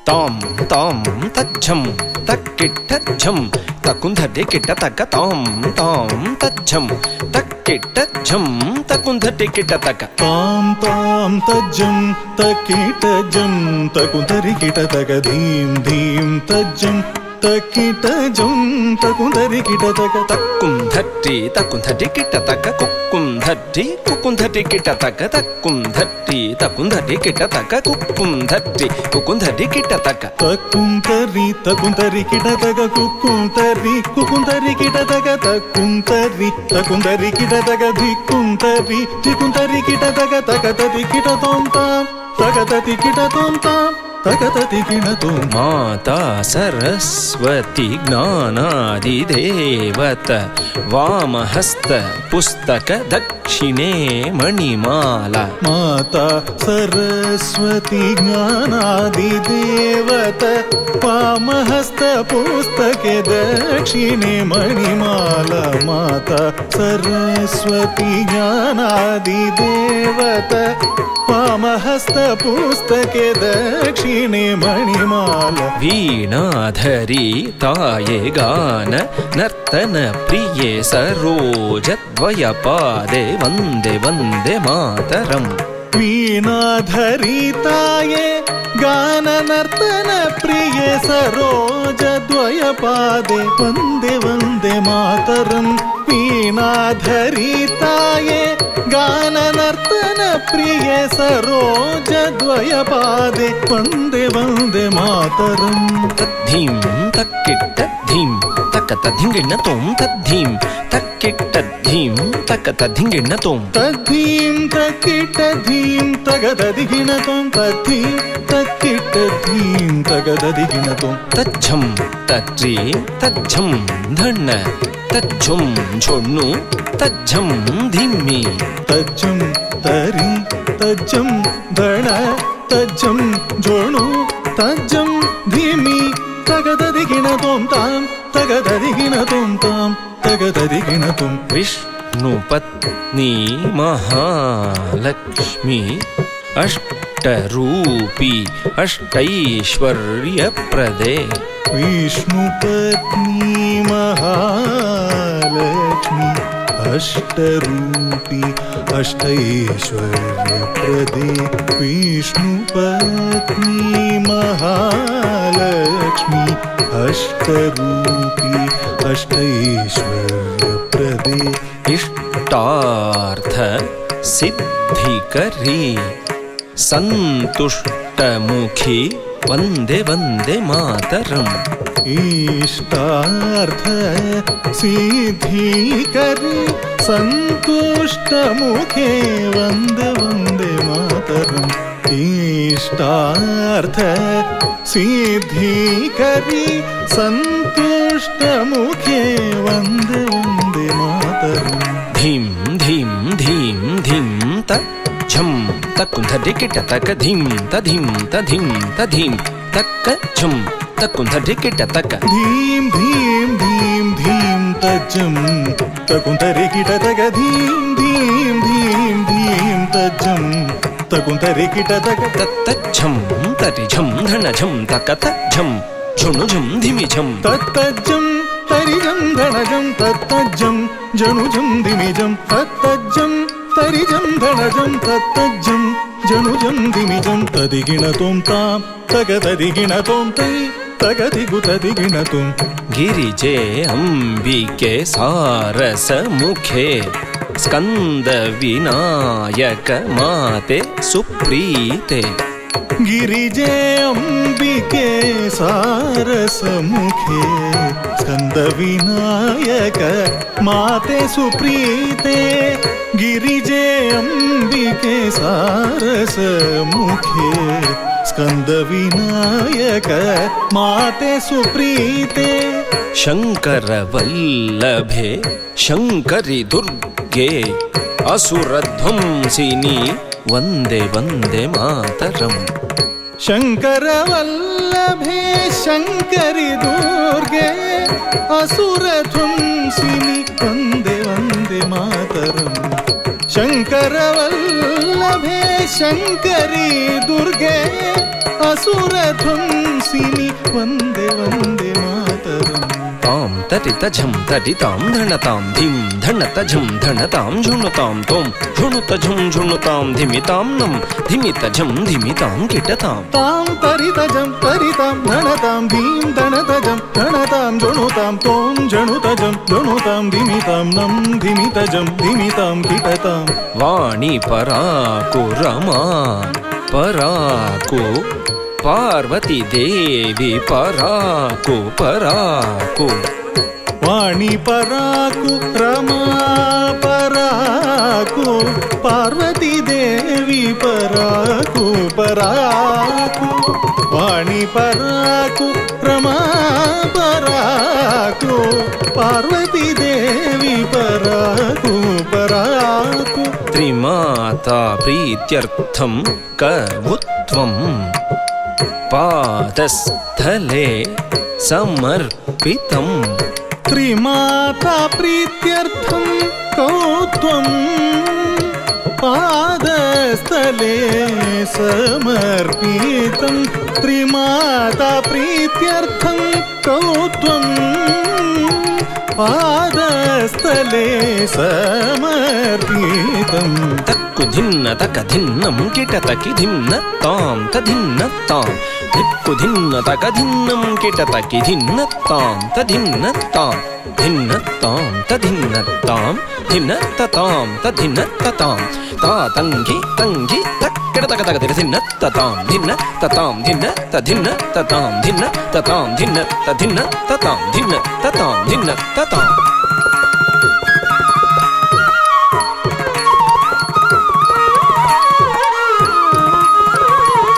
ತಾಂ ತಾಂ ತಜ್ಜಂ ತಕ್ಕಿಟ್ಟ ಝಂ ತಕುಂಧಟಿ ಕಿಟ್ಟ ತಕ್ಕ ತಾಂ ತಾಂ ತಜ್ಜಂ ತಕ್ಕಿಟ್ಟ ಝಂ ತಕುಂಧಟಿ ಕಿಟ್ಟ ತಕ್ಕ ತಾಂ ತಾಂ ತಜ್ಜಂ ತಕ್ಕಿಟ್ಟ ಜಂ ತಕುಂಧರಿ ಕಿಟ ತಕ ಧೀಂ ಧೀಂ ತಜ್ಜಂ ತಕ್ಕಿಟ ಜಂ ತಕುಂಧರಿ ಕಿಟ ತಕ ತಕ್ಕುಂಧಟ್ಟಿ ತಕುಂಧಟಿ ಕಿಟ್ಟ ತಕ್ಕ ಕುಕ್ಕುಂಧಟ್ಟಿ ಕುಕ್ಕುಂಧಟಿ ಕಿಟ್ಟ ತಕ್ಕ ತಕ್ಕುಂಧಟ್ಟಿ ತಕುಂಧಟಿ ಕಿಟ್ಟ ತಕ್ಕ ಕುಕ್ಕುಂಧಟ್ಟಿ ಕುಕ್ಕುಂಧಟಿ ಕಿಟ್ಟ ತಕ್ಕ ತಕ್ಕುಂತರಿ ತಕುಂತರಿ ಕಿಟ ತಕ ಕುಕ್ಕುಂತರಿ ಕುಕ್ಕುಂತರಿ ಕಿಟ ತಕ ತಕ್ಕುಂತರಿ ತಕುಂತರಿ ಕಿಟ ತಕ ಧಿಕ್ಕುಂತರಿ ಧಿಕ್ಕುಂತರಿ ಕಿಟ ತಕ ತಕತತಿ ಕಿಟ ತೋಂ ತಾಂ ತಕತತಿ ಕಿಟ ತೋಂ ತಾಂ ತಕತತಿ ಕಿಟ ತೋಂ. ಮಾತಾ ಸರಸ್ವತಿ ಜ್ಞಾನಾದಿದೇವತ ವಾಮಹಸ್ತ ಪುಸ್ತಕ ದಕ್ಷಿಣೆ ಮಣಿಮಾಲ. ಮಾತಾ ಸರಸ್ವತಿ ಜ್ಞಾನಾದಿದೇವತ ವಾಮಹಸ್ತ ಪುಸ್ತಕೆ ದಕ್ಷಿಣೆ ಮಣಿಮಾಲ. ಮಾತಾ ಸರಸ್ವತಿ ಜ್ಞಾನಾದಿದೇವತ ವಾಮಹಸ್ತ ಪುಸ್ತಕೆ ದಕ್ಷಿಣೆ ಮಣಿಮಾಲ. ವೀಣಾಧರಿ ತಾಯೆ ಗಾನ ನರ್ತನ ಪ್ರಿಯೆ ಸರೋಜದ್ವಯ ಪಾದೆ ವಂದೇ ವಂದೇ ಮಾತರಂ. ವೀಣಾಧರಿ ತಾಯೆ ಗಾನ ನರ್ತನ ಪ್ರಿಯೆ ಸರೋಜದ್ವಯ ಪಾದೆ ವಂದೇ ವಂದೇ ಮಾತರಂ. ವೀಣಾಧರಿ ತಾಯೆ ಗಾನ ನರ್ತನ ಪ್ರಿಯೆ ಸರೋಜದ್ವಯ ಪಾದೆ ವಂದೇ ವಂದೇ ಮಾತರಂ. ತದ್ಧೀಂ ತಕ್ಕಿಟ್ಟ ಧೀಂ ತಕ್ಕತ ಧಿಂಗಿಣ್ಣ ತೋಂ ತದ್ಧೀಂ ತಕ್ಕಿಟ್ಟ ಧೀಂ ತಕ್ಕತ ಧಿಂಗಿಣ್ಣ ತೋಂ. ತದ್ಧೀಂ ತಕ್ಕಿಟ್ಟ ಧೀಂ ತಗದದಿಗಿಣ ತೋಂ ತದ್ಧೀಂ ತಕ್ಕಿಟ್ಟ ಧೀಂ ತಗದದಿಗಿಣ ತೋಂ. ತಜ್ಜಂ ತಜ್ಜಿ ತಜ್ಜಂ ಧಣ್ಣ ತಜ್ಜುಂ ಝೊಣ್ಣು ತಜ್ಜಂ ಧಿಮ್ಮಿ. ತಜ್ಜಂ ತರಿ ತಜ್ಜಂ ಧಣ ತಜ್ಜಂ ಜೋಣು ತಜ್ಜಂ ಧೀಮಿ ತಗದದಿಗಿಣ ತೋಂ ತಾಂ ತಗದದಿಗಿಣ ತೋಂ ತಾಂ ತಗದದಿಗಿಣ ತೋಂ. ವಿಷ್ಣು ಪತ್ನಿ ಮಹಾಲಕ್ಷ್ಮಿ ಅಷ್ಟರೂಪಿ ಅಷ್ಟೈಶ್ವರ್ಯ ಪ್ರದೆ. ವಿಷ್ಣು ಪತ್ನಿ ಮಹಾಲಕ್ಷ್ಮಿ ಅಷ್ಟರೂಪಿ ಅಷ್ಟೈಶ್ವರ್ಯ ಪ್ರದೆ. ವಿಷ್ಣು ಪತ್ನಿ ಮಹಾಲಕ್ಷ್ಮಿ ಅಷ್ಟರೂಪಿ ಅಷ್ಟೈಶ್ವರ್ಯ ಪ್ರದೆ. ಇಷ್ಟಾರ್ಥ ಸಿದ್ಧಿಕರಿ ಸಂತುಷ್ಟಮುಖಿ ವಂದೇ ವಂದೇ ಮಾತರಂ. ಇಷ್ಟಾರ್ಥ ಸಿದ್ಧಿಕರಿ ಸಂತುಷ್ಟಮುಖೇ ವಂದೇ ವಂದೇ ಮಾತರಂ. ಇಷ್ಟಾರ್ಥ ಸಿದ್ಧಿಕರಿ ಸಂತುಷ್ಟಮುಖೇ ವಂದೇ ವಂದೇ ಮಾತರಂ. ಧೀಂ ಧೀಂ ಧೀಂ ಧೀಂ ತ ಝಂ ತಕ್ಕುಂಧಟಿ ಕಿಟ್ಟ ತಕ್ಕ ಧೀಂ ತಧೀಂ ತಧೀಂ ತಧೀಂ ತಕ್ಕ ಝಂ ತಕ್ಕುಂಧಟಿ ಕಿಟ್ಟ ತಕ್ಕ. ಧೀಂ ಧೀಂ ಧೀಂ ಧೀಂ ತಜ್ಜಂ ತಕುಂತರಿ ಕಿಟ ತಕ ಧೀಂ ಧೀಂ ಧೀಂ ಧೀಂ ತಜ್ಜಂ ತಕುಂತರಿ ಕಿಟ ತಕ ತತ್ತಜ್ಜಂ ತರಿ ಝಂ ಧಣ ಝಂ ತಕ್ಕ ತಜ್ಜಂ ಝುಣು ಝಂ ಧಿಮಿ ಝಂ. ತತ್ತಜ್ಜಂ ತರಿಜಂ ಧಣಜಂ ತತ್ತಜ್ಜಂ ಜನುಜಂ ಧಿಮಿಜಂ. ತತ್ತಜ್ಜಂ ತರಿಜಂ ಧಣಜಂ ತತ್ತಜ್ಜಂ ಜನುಜಂ ಧಿಮಿಜಂ. ತದಿಗಿಣ ತೋಂ ತಾಂ ತಗದದಿಗಿಣ ತೋಂ ತೈ ತಗದಿಗು ತದಿಗಿಣ ತೋಂ. ಗಿರಿಜೆ ಅಂಬಿಕೆ ಸಾರಸ ಮುಖೆ ಸ್ಕಂದ ವಿನಾಯಕ ಮಾತೆ ಸುಪ್ರೀತೆ. ಗಿರಿಜೆ ಅಂಬಿಕೆ ಸಾರಸ ಮುಖೆ ಸ್ಕಂದ ವಿನಾಯಕ ಮಾತೆ ಸುಪ್ರೀತೆ. ಗಿರಿಜೆ ಅಂಬಿಕೆ ಸಾರಸ ಮುಖೆ ಸ್ಕಂದ ವಿನಾಯಕ ಮಾತೆ ಸುಪ್ರೀತೆ. ಶಂಕರ ವಲ್ಲಭೆ ಶಂಕರಿ ದುರ್ಗೆ ಅಸುರಧ್ವಂಸಿನಿ ವಂದೇ ವಂದೇ ಮಾತರಂ. ಶಂಕರ ವಲ್ಲಭೆ ಶಂಕರಿ ದುರ್ಗೆ ಅಸುರ ಧ್ವಂಸಿನಿ ವಂದೇ ವಂದೇ ಮಾತರಂ. ಶಂಕರ ವಲ್ಲಭೆ ಶಂಕರಿ ದುರ್ಗೆ ಅಸುರ ಧ್ವಂಸಿನಿ హాసిని వందే వందే మాతరం. తాం తరిత ఝం తరితాం ధణతాం ధిం ధణత ఝం ధణతాం ఝుణుతాం తోం ఝుణుత ఝుం ఝుణుతాం ధిమితాం నం ధిమిత ఝం ధిమితాం కిటతాం. తాం తరితజం తరితాం ధణతాం ధీం ధణతజం ధణతాం జణుతాం తోం జణుతజం జణుతాం ధిమితాం నం ధిమితజం ధిమితాం కిటతాం. వాణి పరాకు రమా పరాకు పార్వతీ దేవి పరాకు పరాకు. వాణి పరాకు రమా పరాకు పార్వతీ దేవి పరాకు పరాకు. వాణి పరాకు రమా పరాకు పార్వతీ దేవి పరాకు పరాకు. త్రిమాతా ప్రీత్యర్థం కవుత్వం పాదస్థలే సమర్పితం. త్రిమాతా ప్రీత్యర్థం కౌత్వం పాదస్థలే సమర్పితం. త్రిమాతా ప్రీత్యర్థం కౌత్వం పాదస్థలే సమర్పితం. తక్కు ధిన్న తక ధిన్నం కిటతకి ధిన్న తాం తధిన్న తాం దిక్కు ధిన్న తక ధిన్నం కిటతకి ధిన్న తాం తధిన్న తాం ధిన్న తాం తధిన్న తాం ధిన్న తతాం తధిన్న తతాం తా తంగి తంగి తక్కిడ తక తక ధిన్న తతాం ధిన్న తతాం ధిన్న తధిన్న తతాం ధిన్న తతాం ధిన్న తధిన్న తతాం ధిన్న తతాం ధిన్న తతాం.